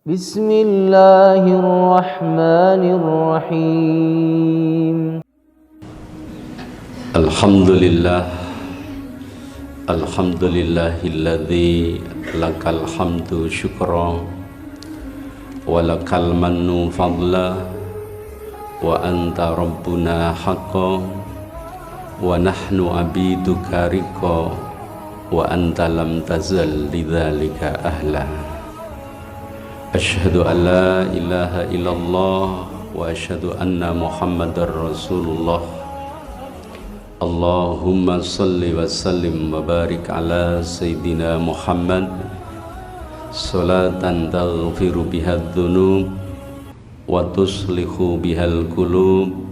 Bismillahirrahmanirrahim. Alhamdulillahilladzi lakal hamdu syukra wa lakal mannu fadla wa anta rabbuna haqqa wa nahnu abiduka riqa wa anta lam tazal lidzalika ahla. Asyhadu an la ilaha illallah wa asyhadu anna muhammadar rasulullah. Allahumma salli wa sallim wa barik ala sayyidina Muhammad salatan taghfiru bihad dhunub wa tuslihu bihal qulub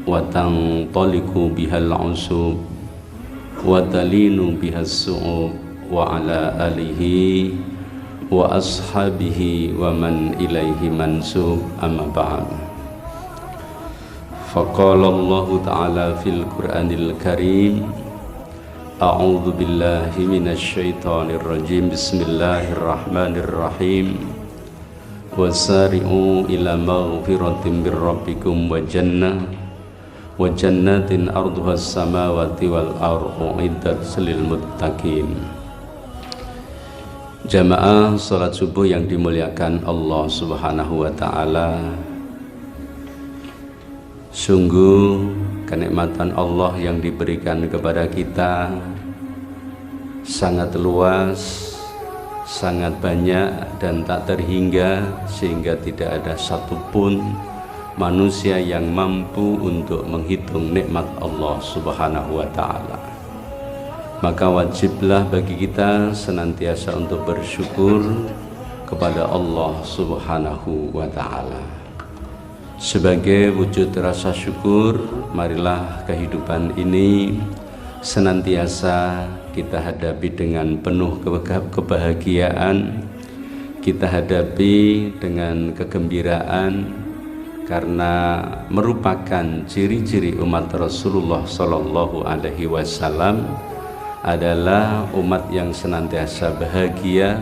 wa tantaliqu bihal usub wa talinu bihas su'ub wa ala alihi wa ashabihi wa man ilaihi mansub, amma ba'd. Faqala Allah Ta'ala fil Qur'anil Karim, a'udzu billahi minasy syaithanir rajim, bismillahirrahmanirrahim. Wasari'u ila maghfiratin bir rabbikum wa jannatin arduhas samawati wal ardu uiddat lil muttaqin. Jamaah salat subuh yang dimuliakan Allah Subhanahu wa Ta'ala, sungguh kenikmatan Allah yang diberikan kepada kita sangat luas, sangat banyak dan tak terhingga, sehingga tidak ada satupun manusia yang mampu untuk menghitung nikmat Allah Subhanahu wa Ta'ala. Maka wajiblah bagi kita senantiasa untuk bersyukur kepada Allah Subhanahu wa Ta'ala. Sebagai wujud rasa syukur, marilah kehidupan ini senantiasa kita hadapi dengan penuh kebahagiaan, kita hadapi dengan kegembiraan, karena merupakan ciri-ciri umat Rasulullah Sallallahu Alaihi Wasallam adalah umat yang senantiasa bahagia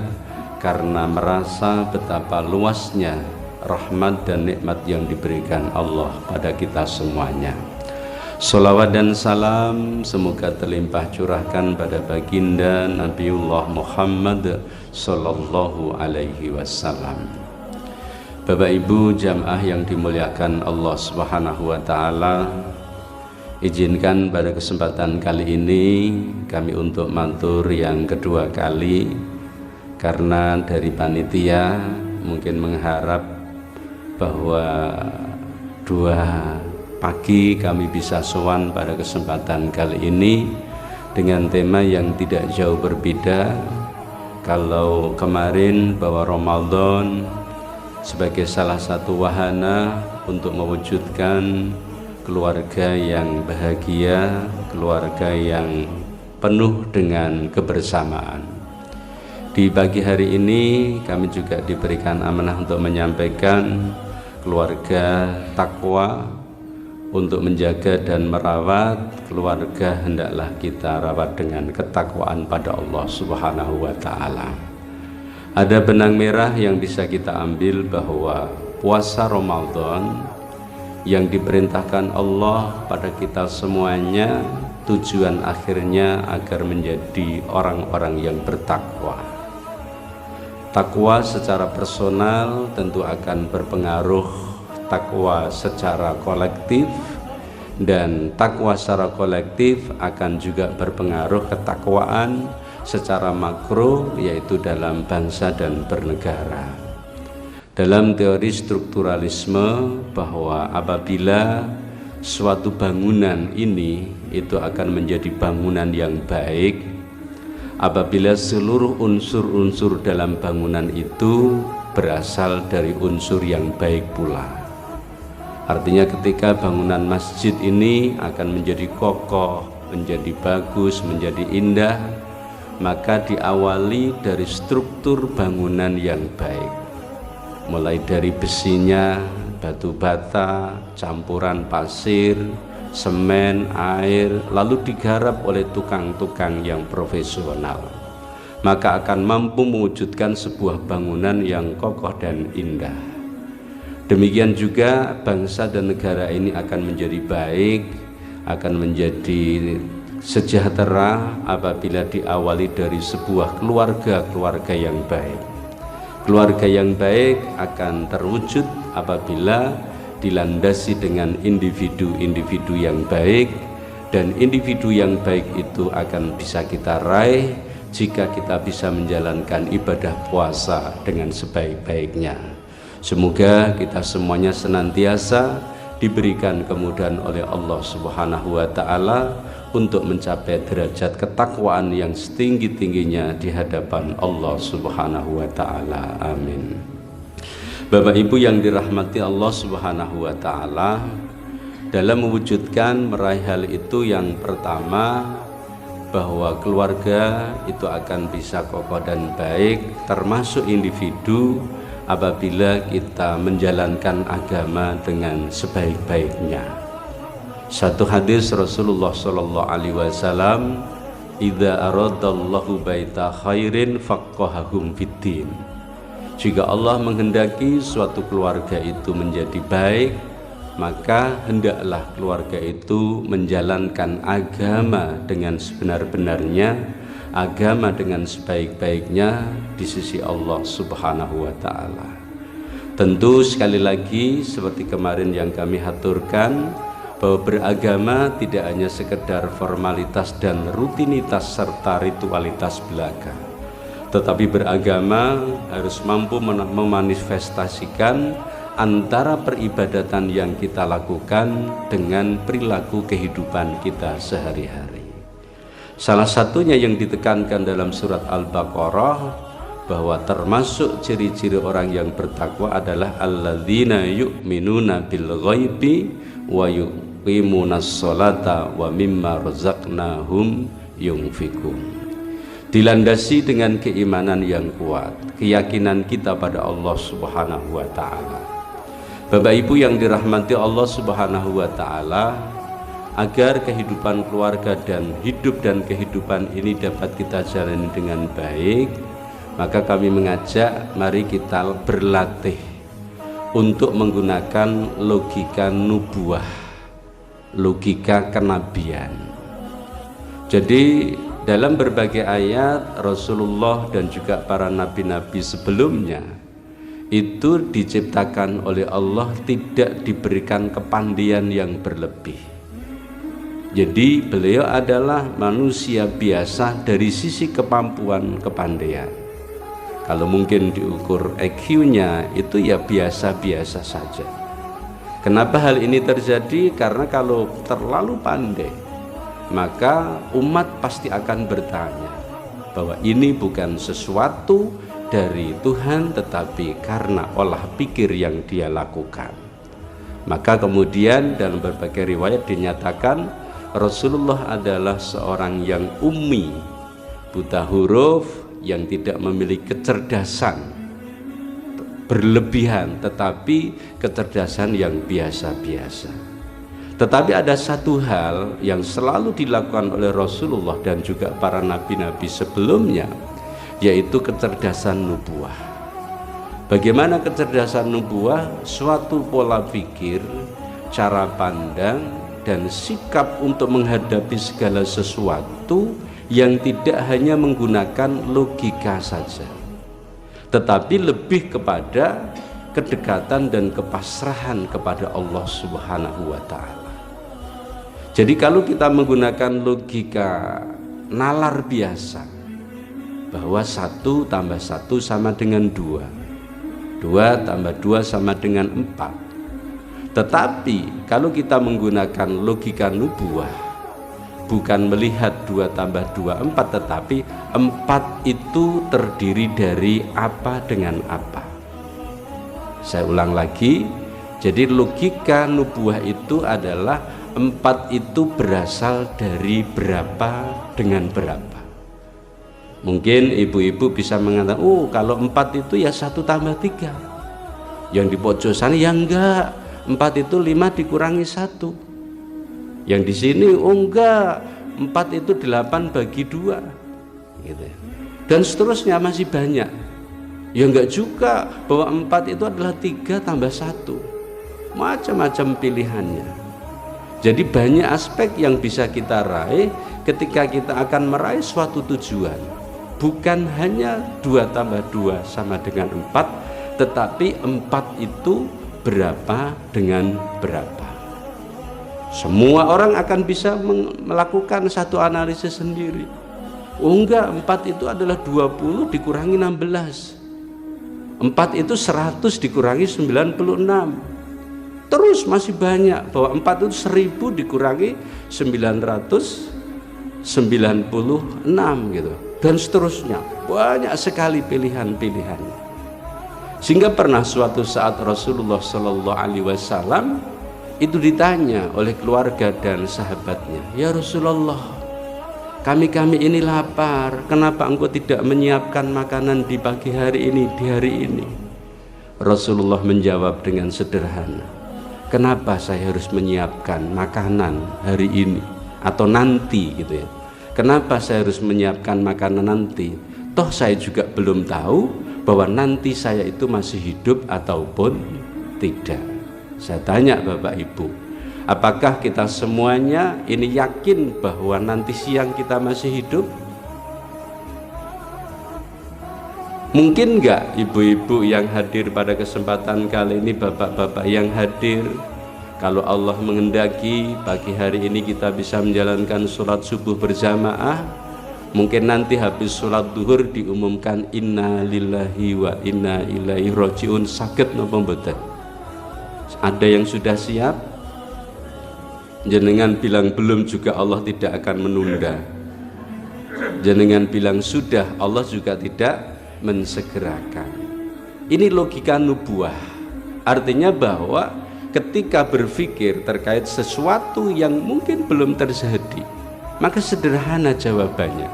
karena merasa betapa luasnya rahmat dan nikmat yang diberikan Allah pada kita semuanya. Salawat dan salam semoga terlimpah curahkan pada baginda Nabiullah Muhammad Sallallahu Alaihi Wasallam. Bapak Ibu jamaah yang dimuliakan Allah Subhanahu wa Ta'ala, izinkan pada kesempatan kali ini kami untuk matur yang kedua kali, karena dari panitia mungkin mengharap bahwa 2 pagi kami bisa sowan pada kesempatan kali ini dengan tema yang tidak jauh berbeda. Kalau kemarin bahwa Ramadan sebagai salah satu wahana untuk mewujudkan keluarga yang bahagia, keluarga yang penuh dengan kebersamaan. Di pagi hari ini kami juga diberikan amanah untuk menyampaikan keluarga takwa, untuk menjaga dan merawat keluarga hendaklah kita rawat dengan ketakwaan pada Allah Subhanahu wa Ta'ala. Ada benang merah yang bisa kita ambil bahwa puasa Ramadan yang diperintahkan Allah pada kita semuanya, tujuan akhirnya agar menjadi orang-orang yang bertakwa. Takwa secara personal tentu akan berpengaruh takwa secara kolektif, dan takwa secara kolektif akan juga berpengaruh ketakwaan secara makro, yaitu dalam bangsa dan bernegara. Dalam teori strukturalisme, bahwa apabila suatu bangunan ini itu akan menjadi bangunan yang baik apabila seluruh unsur-unsur dalam bangunan itu berasal dari unsur yang baik pula. Artinya ketika bangunan masjid ini akan menjadi kokoh, menjadi bagus, menjadi indah, maka diawali dari struktur bangunan yang baik, mulai dari besinya, batu bata, campuran pasir, semen, air, lalu digarap oleh tukang-tukang yang profesional. maka akan mampu mewujudkan sebuah bangunan yang kokoh dan indah. Demikian juga bangsa dan negara ini akan menjadi baik, akan menjadi sejahtera apabila diawali dari sebuah keluarga yang baik. Keluarga yang baik akan terwujud apabila dilandasi dengan individu-individu yang baik, dan individu yang baik itu akan bisa kita raih jika kita bisa menjalankan ibadah puasa dengan sebaik-baiknya. Semoga kita semuanya senantiasa diberikan kemudahan oleh Allah Subhanahu wa Ta'ala untuk mencapai derajat ketakwaan yang setinggi-tingginya di hadapan Allah Subhanahu wa Ta'ala. Amin. Bapak Ibu yang dirahmati Allah Subhanahu wa Ta'ala, dalam mewujudkan meraih hal itu, yang pertama bahwa keluarga itu akan bisa kokoh dan baik, termasuk individu, apabila kita menjalankan agama dengan sebaik-baiknya. Satu hadis Rasulullah sallallahu alaihi wasallam, "Idza aradallahu baita khairin faqqahahum fiddin." Jika Allah menghendaki suatu keluarga itu menjadi baik, maka hendaklah keluarga itu menjalankan agama dengan sebenar-benarnya, agama dengan sebaik-baiknya di sisi Allah Subhanahu wa Ta'ala. Tentu sekali lagi seperti kemarin yang kami haturkan, bahwa beragama tidak hanya sekedar formalitas dan rutinitas serta ritualitas belaka, tetapi beragama harus mampu memanifestasikan antara peribadatan yang kita lakukan dengan perilaku kehidupan kita sehari-hari. Salah satunya yang ditekankan dalam surat Al-Baqarah, bahwa termasuk ciri-ciri orang yang bertakwa adalah alladzina yu'minuna bil ghaibi wa yuqimunas sholata wa mimma razaqnahum yunfikun. Dilandasi dengan keimanan yang kuat, keyakinan kita pada Allah Subhanahu wa Ta'ala. Bapak Ibu yang dirahmati Allah Subhanahu wa Ta'ala, agar kehidupan keluarga dan hidup dan kehidupan ini dapat kita jalani dengan baik, maka kami mengajak mari kita berlatih untuk menggunakan logika nubuah, logika kenabian. Jadi dalam berbagai ayat Rasulullah dan juga para nabi-nabi sebelumnya itu diciptakan oleh Allah tidak diberikan kepandian yang berlebih. Jadi beliau adalah manusia biasa dari sisi kemampuan kepandaian. Kalau mungkin diukur IQ-nya itu ya biasa-biasa saja. Kenapa hal ini terjadi? Karena kalau terlalu pandai, maka umat pasti akan bertanya bahwa ini bukan sesuatu dari Tuhan, tetapi karena olah pikir yang dia lakukan. Maka kemudian dalam berbagai riwayat dinyatakan Rasulullah adalah seorang yang ummi, buta huruf, yang tidak memiliki kecerdasan berlebihan, tetapi kecerdasan yang biasa-biasa. Tetapi ada satu hal yang selalu dilakukan oleh Rasulullah dan juga para nabi-nabi sebelumnya, yaitu kecerdasan nubuah. Bagaimana kecerdasan nubuah? Suatu pola pikir, cara pandang, dan sikap untuk menghadapi segala sesuatu yang tidak hanya menggunakan logika saja, tetapi lebih kepada kedekatan dan kepasrahan kepada Allah Subhanahu wa Ta'ala. Jadi kalau kita menggunakan logika nalar biasa, bahwa 1 tambah 1 sama dengan 2, 2 tambah 2 sama dengan 4. Tetapi kalau kita menggunakan logika nubuah, bukan melihat 2 tambah 2 4, tetapi 4 itu terdiri dari apa dengan apa. Saya ulang lagi, jadi logika nubuah itu adalah 4 itu berasal dari berapa dengan berapa. Mungkin ibu-ibu bisa mengatakan, oh kalau 4 itu ya 1 tambah 3. Yang di pojok sana ya enggak, 4 itu 5 dikurangi 1. Yang di sini oh enggak, 4 itu 8 bagi 2 gitu. dan seterusnya masih banyak. Ya enggak juga bahwa 4 itu adalah 3 tambah 1, macam-macam pilihannya. Jadi banyak aspek yang bisa kita raih ketika kita akan meraih suatu tujuan. Bukan hanya 2 tambah 2 sama dengan 4, tetapi 4 itu berapa dengan berapa. Semua orang akan bisa melakukan satu analisis sendiri. Oh enggak, 4 itu adalah 20 dikurangi 16. 4 itu 100 dikurangi 96. Terus masih banyak, bahwa 4 itu 1000 dikurangi 996 gitu. Dan seterusnya, banyak sekali pilihan-pilihannya. Sehingga pernah suatu saat Rasulullah Shallallahu Alaihi Wasallam itu ditanya oleh keluarga dan sahabatnya, "Ya Rasulullah, kami ini lapar, kenapa engkau tidak menyiapkan makanan di pagi hari ini, di hari ini?" Rasulullah menjawab dengan sederhana, "Kenapa saya harus menyiapkan makanan hari ini atau nanti gitu ya? Kenapa saya harus menyiapkan makanan nanti? Toh saya juga belum tahu bahwa nanti saya itu masih hidup ataupun tidak." Saya tanya Bapak Ibu, apakah kita semuanya ini yakin bahwa nanti siang kita masih hidup? Mungkin enggak ibu-ibu yang hadir pada kesempatan kali ini, bapak-bapak yang hadir, kalau Allah menghendaki pagi hari ini kita bisa menjalankan sholat subuh berjamaah, mungkin nanti habis sholat duhur diumumkan inna lillahi wa inna ilaihi rajiun, sakit napa mboten? Ada yang sudah siap? Jenengan bilang belum juga Allah tidak akan menunda. Jenengan bilang sudah, Allah juga tidak mensegerakan. Ini logika nubuah. Artinya bahwa ketika berpikir terkait sesuatu yang mungkin belum terjadi, maka sederhana jawabannya,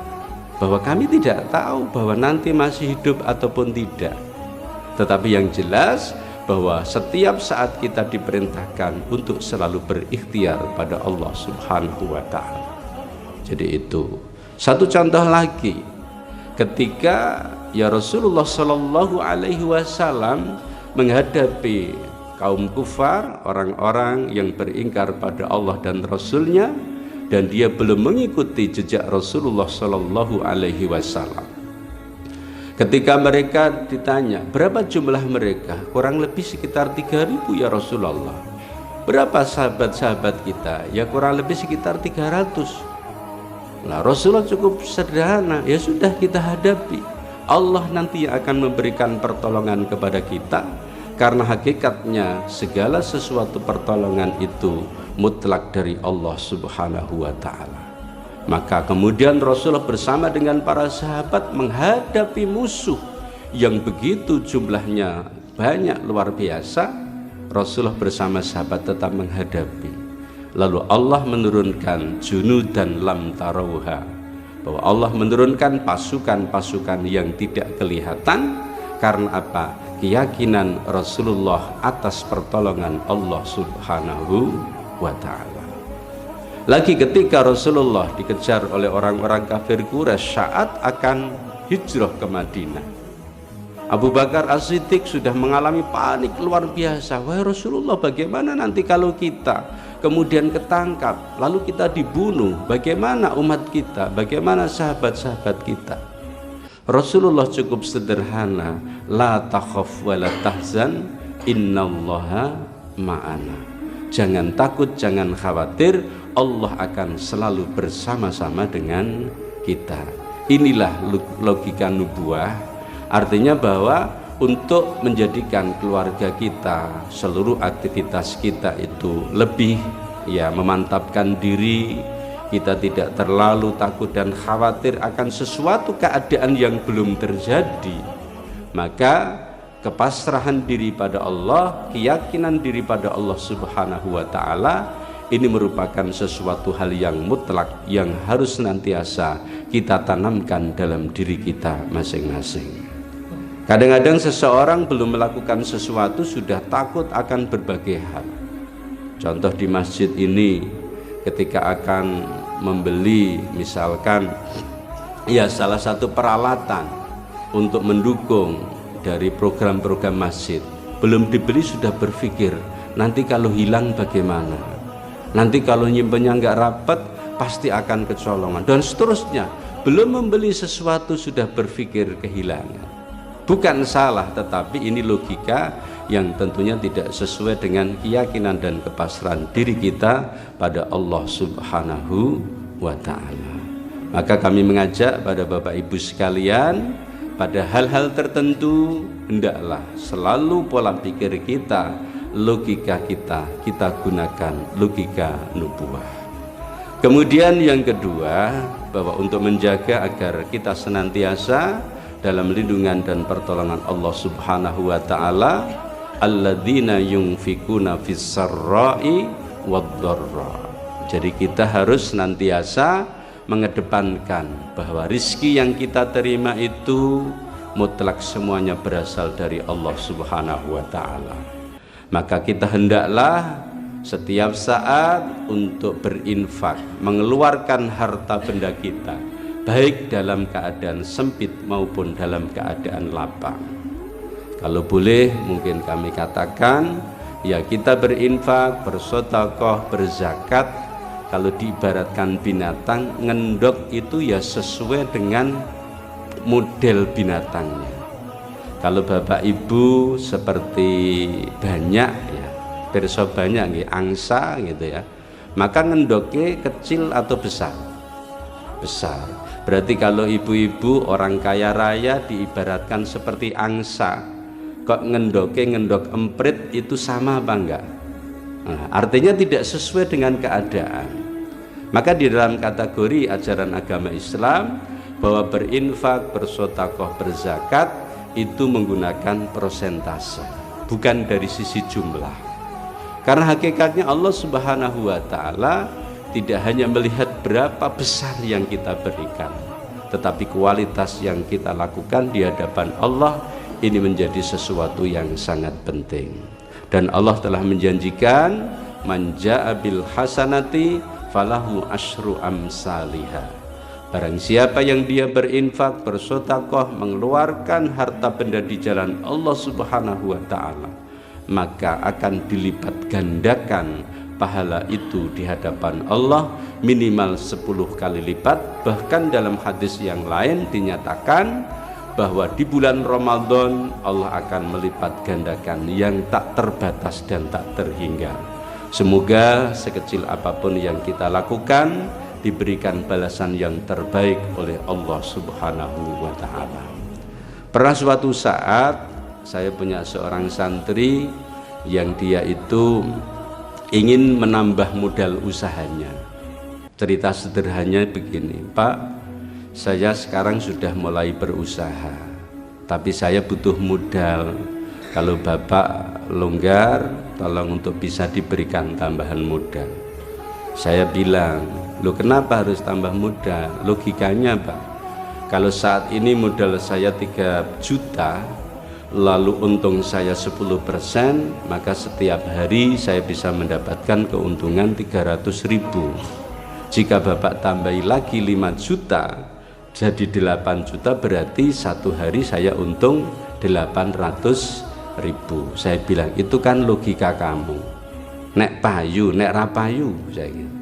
bahwa kami tidak tahu bahwa nanti masih hidup ataupun tidak. Tetapi yang jelas bahwa setiap saat kita diperintahkan untuk selalu berikhtiar pada Allah Subhanahu wa Ta'ala. Jadi itu satu contoh lagi, ketika ya Rasulullah Shallallahu Alaihi Wasallam menghadapi kaum kufar, orang-orang yang beringkar pada Allah dan Rasulnya, dan dia belum mengikuti jejak Rasulullah Shallallahu Alaihi Wasallam. Ketika mereka ditanya, berapa jumlah mereka? Kurang lebih sekitar 3000 ya Rasulullah. Berapa sahabat-sahabat kita? Ya kurang lebih sekitar 300. Nah Rasulullah cukup sederhana, ya sudah kita hadapi. Allah nanti yang akan memberikan pertolongan kepada kita, karena hakikatnya segala sesuatu pertolongan itu mutlak dari Allah Subhanahu wa Ta'ala. Maka kemudian Rasulullah bersama dengan para sahabat menghadapi musuh yang begitu jumlahnya banyak, luar biasa. Rasulullah bersama sahabat tetap menghadapi. Lalu Allah menurunkan junudan lam tarauha, bahwa Allah menurunkan pasukan-pasukan yang tidak kelihatan. Karena apa? Keyakinan Rasulullah atas pertolongan Allah Subhanahu wa Ta'ala. Lagi ketika Rasulullah dikejar oleh orang-orang kafir Quraisy saat akan hijrah ke Madinah, Abu Bakar As-Siddiq sudah mengalami panik luar biasa. Wahai Rasulullah, bagaimana nanti kalau kita kemudian ketangkap lalu kita dibunuh? Bagaimana umat kita? Bagaimana sahabat-sahabat kita? Rasulullah cukup sederhana, la takhaf wa la tahzan, innallaha ma'ana. Jangan takut, jangan khawatir, Allah akan selalu bersama-sama dengan kita. Inilah logika nubuah. Artinya bahwa untuk menjadikan keluarga kita, seluruh aktivitas kita itu lebih memantapkan diri, kita tidak terlalu takut dan khawatir akan sesuatu keadaan yang belum terjadi, maka kepasrahan diri pada Allah, keyakinan diri pada Allah Subhanahu wa Ta'ala, ini merupakan sesuatu hal yang mutlak yang harus senantiasa kita tanamkan dalam diri kita masing-masing. Kadang-kadang seseorang belum melakukan sesuatu sudah takut akan berbagai hal. Contoh di masjid ini, ketika akan membeli misalkan ya salah satu peralatan untuk mendukung dari program-program masjid. Belum dibeli sudah berpikir, nanti kalau hilang bagaimana, nanti kalau nyimpennya nggak rapat pasti akan kecolongan, dan seterusnya. Belum membeli sesuatu sudah berpikir kehilangan. Bukan salah, tetapi ini logika yang tentunya tidak sesuai dengan keyakinan dan kepasrahan diri kita pada Allah Subhanahu wa ta'ala. Maka kami mengajak pada Bapak Ibu sekalian, pada hal-hal tertentu hendaklah selalu pola pikir kita, logika kita gunakan logika nubuwah. Kemudian yang kedua, bahwa untuk menjaga agar kita senantiasa dalam lindungan dan pertolongan Allah Subhanahu wa ta'ala, alladzina yunfikuna fis sarra'i wad-dharra. Jadi kita harus senantiasa mengedepankan bahwa rizki yang kita terima itu mutlak semuanya berasal dari Allah Subhanahu wa ta'ala. Maka kita hendaklah setiap saat untuk berinfak, mengeluarkan harta benda kita, baik dalam keadaan sempit maupun dalam keadaan lapang. Kalau boleh mungkin kami katakan, ya kita berinfak, bersedekah, berzakat. Kalau diibaratkan binatang, ngendok itu ya sesuai dengan model binatangnya. Kalau Bapak Ibu seperti banyak ya, perso banyak angsa gitu ya, maka ngendoknya kecil atau besar? Besar. Berarti kalau ibu-ibu orang kaya raya diibaratkan seperti angsa, kok ngendok emprit itu sama apa enggak? Nah, artinya tidak sesuai dengan keadaan. Maka di dalam kategori ajaran agama Islam bahwa berinfak, bersedekah, berzakat itu menggunakan persentase, bukan dari sisi jumlah. Karena hakikatnya Allah Subhanahu wa ta'ala tidak hanya melihat berapa besar yang kita berikan, tetapi kualitas yang kita lakukan di hadapan Allah ini menjadi sesuatu yang sangat penting. Dan Allah telah menjanjikan, man jaa bil hasanati falahu asyru amsalihha. Barang siapa yang dia berinfak, bersedekah, mengeluarkan harta benda di jalan Allah Subhanahu wa ta'ala, maka akan dilipat gandakan pahala itu di hadapan Allah minimal 10 kali lipat. Bahkan dalam hadis yang lain dinyatakan bahwa di bulan Ramadan Allah akan melipat gandakan yang tak terbatas dan tak terhingga. Semoga sekecil apapun yang kita lakukan diberikan balasan yang terbaik oleh Allah Subhanahu wa ta'ala. Pernah suatu saat saya punya seorang santri yang dia itu ingin menambah modal usahanya. Cerita sederhananya begini, Pak, saya sekarang sudah mulai berusaha, tapi saya butuh modal. Kalau Bapak longgar, tolong untuk bisa diberikan tambahan modal. Saya bilang, loh kenapa harus tambah modal? Logikanya Pak, kalau saat ini modal saya 3 juta, lalu untung saya 10%, maka setiap hari saya bisa mendapatkan keuntungan 300.000. Jika Bapak tambahi lagi 5 juta jadi 8 juta, berarti satu hari saya untung 800.000. Saya bilang, itu kan logika kamu, nek payu nek rapayu. Saya gitu.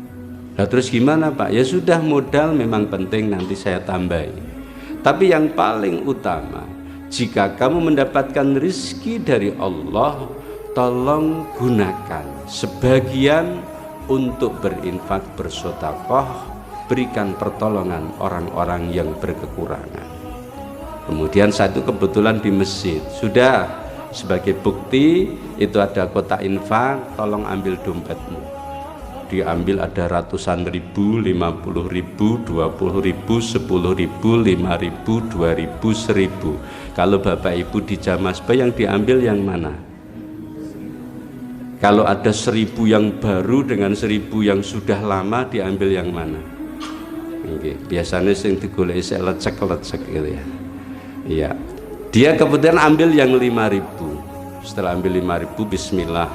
Nah, terus gimana Pak? Ya sudah, modal memang penting, nanti saya tambahi. Tapi yang paling utama, jika kamu mendapatkan rizki dari Allah, tolong gunakan sebagian untuk berinfak, bersedekah, berikan pertolongan orang-orang yang berkekurangan. Kemudian saya itu kebetulan di masjid, sudah sebagai bukti itu ada kotak infak, tolong ambil dompetmu. Diambil ada ratusan ribu, 50.000, 20.000, 10.000, 5.000, 2.000, 1.000. Kalau Bapak Ibu di Jamasba yang diambil yang mana? Kalau ada 1.000 yang baru dengan 1.000 yang sudah lama, diambil yang mana? Okay. Biasanya sing digoleki sik lecek-lecek gitu ya. Iya. Dia kemudian ambil yang 5.000. Setelah ambil 5.000, bismillah,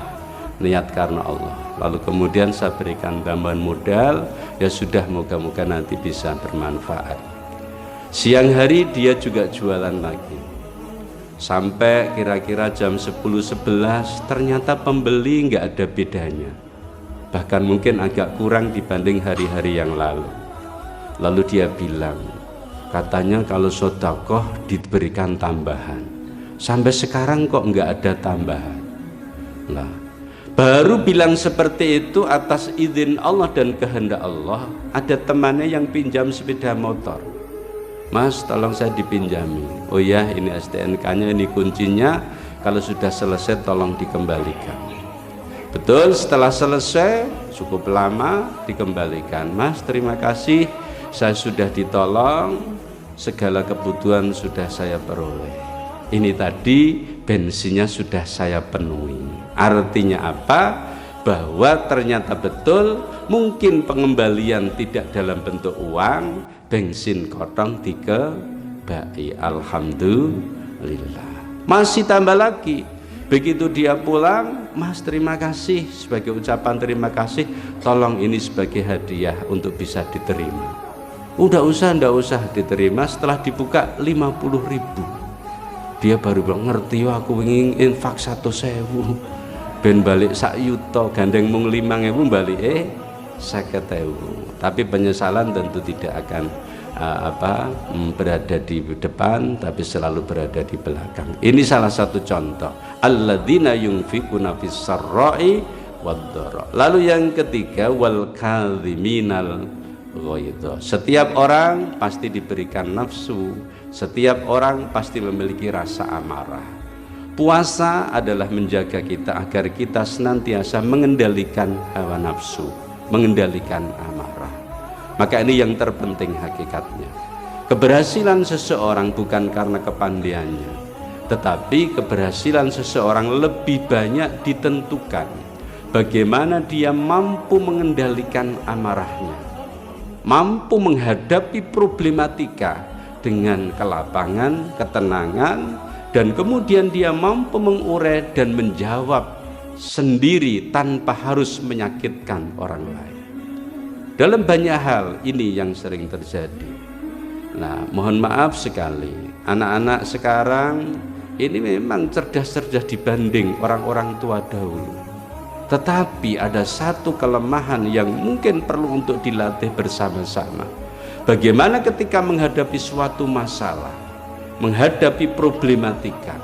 niat karena Allah. Lalu kemudian saya berikan tambahan modal, ya sudah, moga-moga nanti bisa bermanfaat. Siang hari dia juga jualan lagi. Sampai kira-kira jam 10-11 ternyata pembeli nggak ada bedanya. Bahkan mungkin agak kurang dibanding hari-hari yang lalu. Lalu dia bilang, katanya kalau sedekah diberikan tambahan. Sampai sekarang kok nggak ada tambahan. Nah, baru bilang seperti itu atas izin Allah dan kehendak Allah. Ada temannya yang pinjam sepeda motor. Mas, tolong saya dipinjami. Oh ya, ini STNK-nya, ini kuncinya. Kalau sudah selesai tolong dikembalikan. Betul, setelah selesai cukup lama dikembalikan. Mas, terima kasih, saya sudah ditolong, segala kebutuhan sudah saya peroleh. Ini tadi bensinnya sudah saya penuhi. Artinya apa? Bahwa ternyata betul mungkin pengembalian tidak dalam bentuk uang, bensin kotong dikebai. Alhamdulillah. Masih tambah lagi. Begitu dia pulang, Mas terima kasih, sebagai ucapan terima kasih, tolong ini sebagai hadiah untuk bisa diterima. Udah ndak usah diterima. Setelah dibuka 50.000. Dia baru bilang, ngerti aku ingin infak 1.000 ben balik sak yuto, gandeng mung 5.000 balik 50.000. Tapi penyesalan tentu tidak akan berada di depan, tapi selalu berada di belakang. Ini salah satu contoh. Alladzina yunfikuna fis sarra'i wad-dharra. Lalu yang ketiga, wal kadhiminal ghaidha. Setiap orang pasti diberikan nafsu, setiap orang pasti memiliki rasa amarah. Puasa adalah menjaga kita agar kita senantiasa mengendalikan hawa nafsu, mengendalikan amarah. Maka ini yang terpenting hakikatnya. Keberhasilan seseorang bukan karena kepandaiannya, tetapi keberhasilan seseorang lebih banyak ditentukan bagaimana dia mampu mengendalikan amarahnya, mampu menghadapi problematika dengan kelapangan, ketenangan, dan kemudian dia mampu mengurai dan menjawab sendiri tanpa harus menyakitkan orang lain. Dalam banyak hal ini yang sering terjadi. Nah, mohon maaf sekali, anak-anak sekarang ini memang cerdas-cerdas dibanding orang-orang tua dahulu. Tetapi ada satu kelemahan yang mungkin perlu untuk dilatih bersama-sama. Bagaimana ketika menghadapi suatu masalah, menghadapi problematika,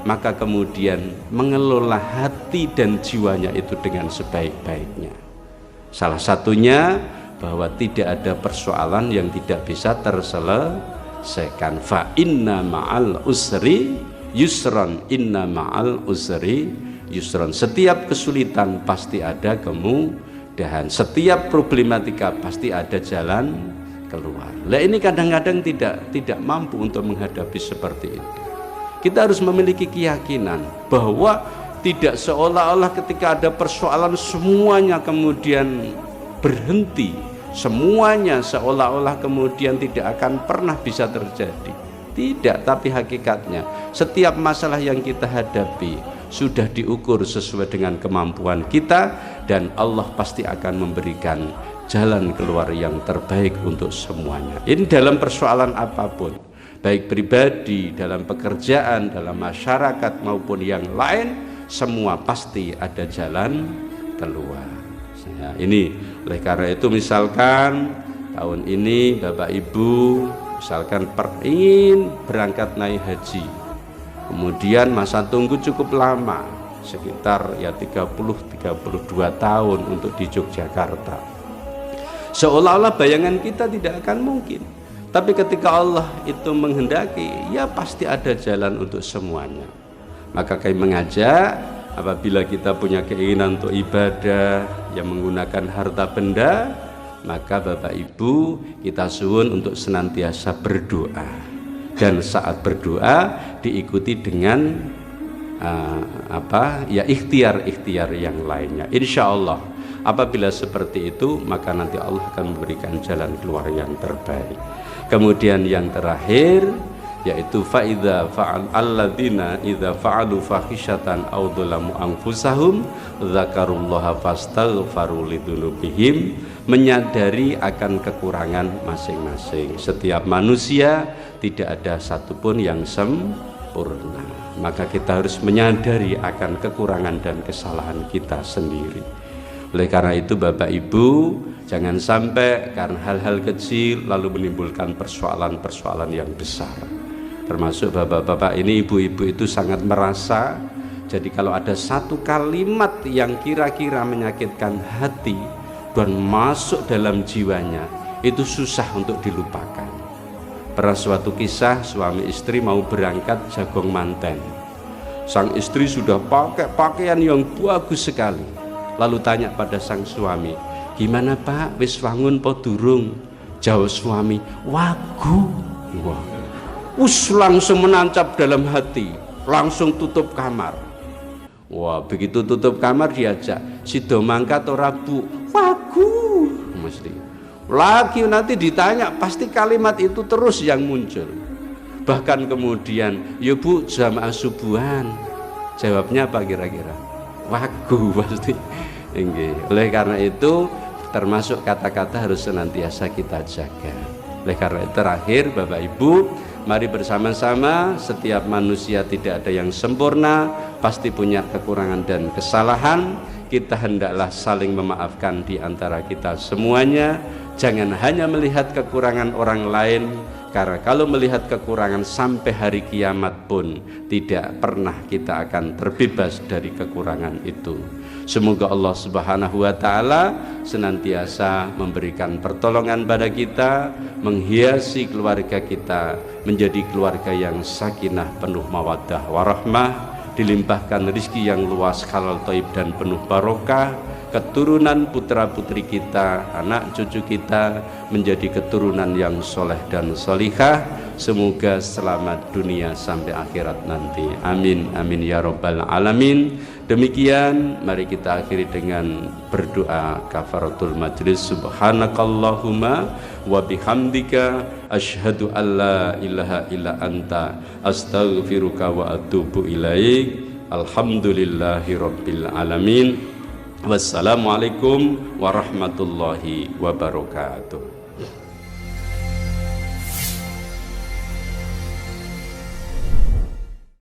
maka kemudian mengelola hati dan jiwanya itu dengan sebaik-baiknya. Salah satunya bahwa tidak ada persoalan yang tidak bisa terselesaikan. Fa inna ma'al usri yusran, inna ma'al usri yusran. Setiap kesulitan pasti ada kemudahan, setiap problematika pasti ada jalan keluar. Nah, ini kadang-kadang tidak mampu untuk menghadapi seperti itu. Kita harus memiliki keyakinan bahwa tidak seolah-olah ketika ada persoalan semuanya kemudian berhenti, semuanya seolah-olah kemudian tidak akan pernah bisa terjadi. Tidak, tapi hakikatnya setiap masalah yang kita hadapi sudah diukur sesuai dengan kemampuan kita, dan Allah pasti akan memberikan jalan keluar yang terbaik untuk semuanya. Ini dalam persoalan apapun, baik pribadi, dalam pekerjaan, dalam masyarakat maupun yang lain, semua pasti ada jalan keluar. Ya, ini oleh karena itu misalkan tahun ini Bapak Ibu misalkan ingin berangkat naik haji, kemudian masa tunggu cukup lama, sekitar 30-32 tahun untuk di Yogyakarta. Seolah-olah bayangan kita tidak akan mungkin, tapi ketika Allah itu menghendaki, ya pasti ada jalan untuk semuanya. Maka kami mengajak, apabila kita punya keinginan untuk ibadah yang menggunakan harta benda, maka Bapak Ibu kita suwun untuk senantiasa berdoa, dan saat berdoa diikuti dengan ikhtiar-ikhtiar yang lainnya. Insya Allah apabila seperti itu, maka nanti Allah akan memberikan jalan keluar yang terbaik. Kemudian yang terakhir, yaitu faidza fa'al alladzina idza fa'alu fahisyatan aw dzalamu anfusahum dzakarullaha fastaghfaru lidzunubihim, menyadari akan kekurangan masing-masing. Setiap manusia tidak ada satupun yang sempurna, maka kita harus menyadari akan kekurangan dan kesalahan kita sendiri. Oleh karena itu Bapak Ibu, jangan sampai karena hal-hal kecil lalu menimbulkan persoalan-persoalan yang besar. Termasuk bapak-bapak ini, ibu-ibu itu sangat merasa, jadi kalau ada satu kalimat yang kira-kira menyakitkan hati dan masuk dalam jiwanya, itu susah untuk dilupakan. Pernah suatu kisah, suami istri mau berangkat jagung manten. Sang istri sudah pakai pakaian yang bagus sekali, lalu tanya pada sang suami, "Gimana Pak, wis wangun po durung?" Jawab suami, "Wagu." Wah, langsung menancap dalam hati, langsung tutup kamar. Wah, begitu tutup kamar diajak, "Sido mangkat ora Bu?" "Wagu." Mesti lagi nanti ditanya, pasti kalimat itu terus yang muncul. Bahkan kemudian, "Ya Bu, jamaah subuhan." Jawabnya apa kira-kira? Wagu pasti. Oleh karena itu termasuk kata-kata harus senantiasa kita jaga. Oleh karena itu terakhir Bapak Ibu, mari bersama-sama, setiap manusia tidak ada yang sempurna, pasti punya kekurangan dan kesalahan. Kita hendaklah saling memaafkan di antara kita semuanya. Jangan hanya melihat kekurangan orang lain, karena kalau melihat kekurangan sampai hari kiamat pun tidak pernah kita akan terbebas dari kekurangan itu. Semoga Allah Subhanahu wa Ta'ala senantiasa memberikan pertolongan pada kita, menghiasi keluarga kita menjadi keluarga yang sakinah, penuh mawaddah warahmah, dilimpahkan rezeki yang luas, halal, thayyib dan penuh barokah. Keturunan putra putri kita, anak cucu kita menjadi keturunan yang soleh dan solihah. Semoga selamat dunia sampai akhirat nanti. Amin amin ya rabbal alamin. Demikian mari kita akhiri dengan berdoa kafaratul majlis. Subhanakallahumma wa bihamdika asyhadu alla ilaha illa anta astaghfiruka wa atubu ilaik. Alhamdulillahi rabbil alamin. Wassalamualaikum warahmatullahi wabarakatuh.